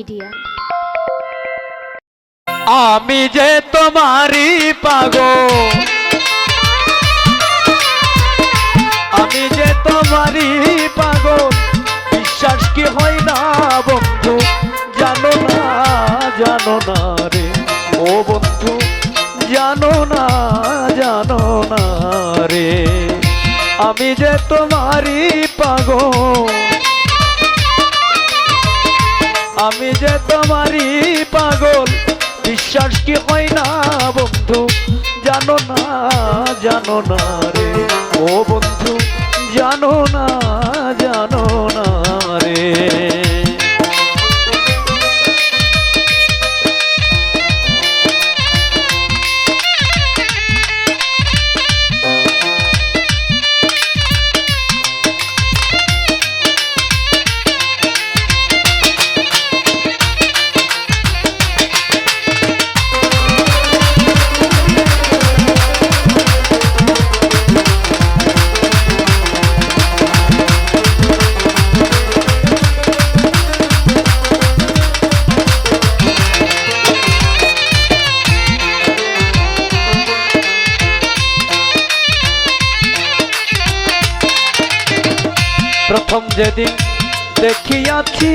Media. আমি যে তোমারই পাগল, আমি যে তোমারই পাগল, বিশ্বাস কি হয় না বন্ধু, জানো না রে ও বন্ধু, জানো না রে, আমি যে তোমারই পাগল, আমি যে তোমারই পাগল, বিশ্বাস কি হয় না বন্ধু, জানো না রে ও বন্ধু, জানো না রে। প্রথম যেদিন দেখিয়াছি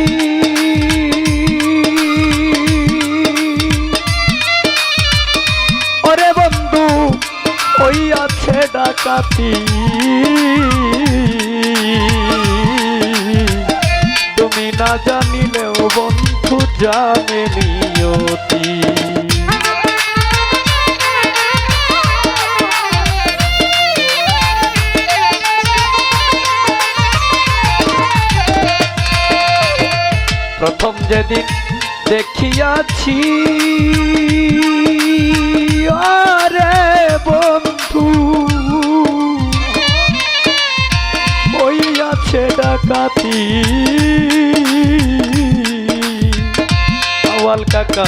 ওরে বন্ধু ওই আছে ডাকাতি, তুমি না জানিলেও বন্ধু জানে নিয়তি। প্রথম যেদিন দেখিয়াছি আরে বন্ধু ওই আছে ডাকাতি, আওয়াল কাকা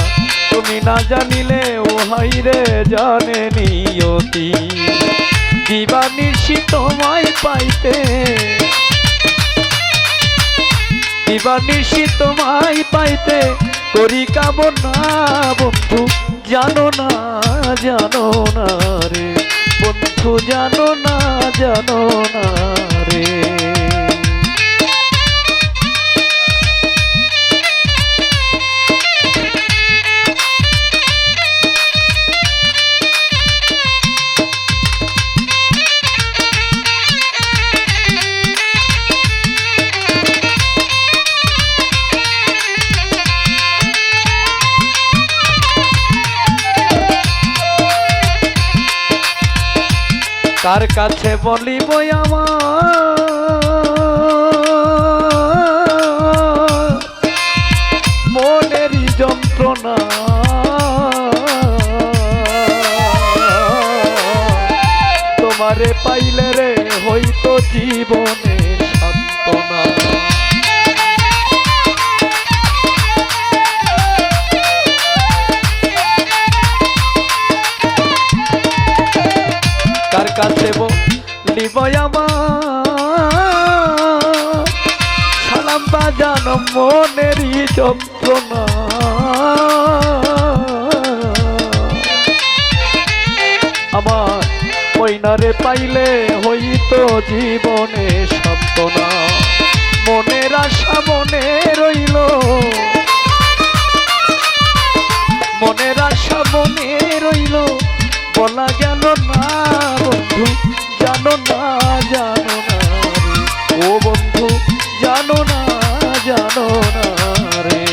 তুমি না জানিলে ও হাইরে জানে নিয়তি। দিবানিশি তোমায় পাইতে, দিবানিশি তোমায় পাইতে করি কামনা বন্ধু, জানো না রে বন্ধু, জানো না রে। কার কাছে বলিব আমার মনেরই যন্ত্রণা, তোমারে পাইলে রে হইতো জীবনে সান্ত্বনা। কার কাছে বলিব আমার সালাম বাজানো মনেরই যন্ত্রণা, আমার ময়নারে পাইলে হইতো জীবনে সান্ত্বনা। মনের আশা মনে রইল, মনের আশা মনে রইল, বলা গেল না বন্ধু, জানো না রে ও বন্ধু, জানো না রে।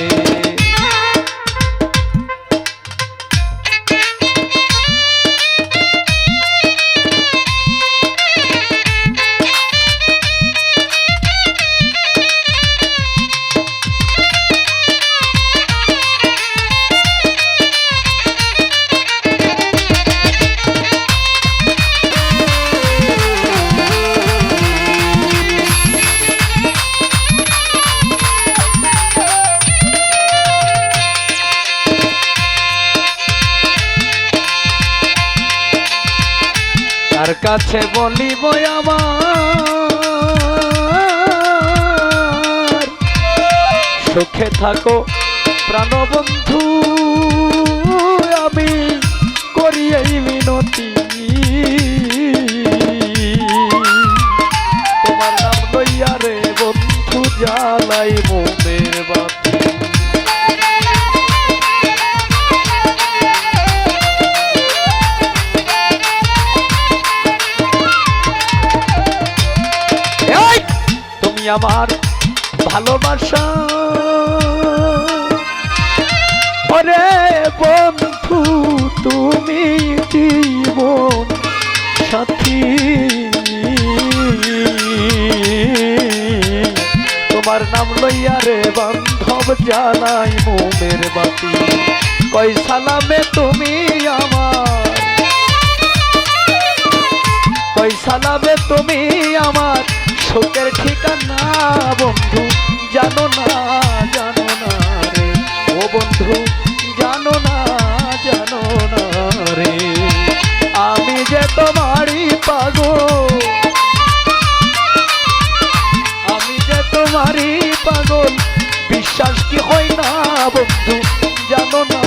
কার কাছে বলিব আমার সুখে থাকো প্রাণবন্ধু আমি করি এই মিনতি, তোমার নাম লইয়া রে বন্ধু জ্বালাই মোমের বাতি। তুমি আমার ভালোবাসা ওরে বন্ধু, তুমি জীবন সাথী, তোমার নাম লইয়া রে বান্ধব জ্বালাই মোমের বাতি। কই সালামে তুমি আমার, কই সালামে তুমি আমার সুখের ঠিকানা বন্ধু, জানো না রে ও বন্ধু, জানো না রে আমি যে তোমারই পাগল, আমি যে তোমারই পাগল, বিশ্বাস কি হয় না বন্ধু, জানো না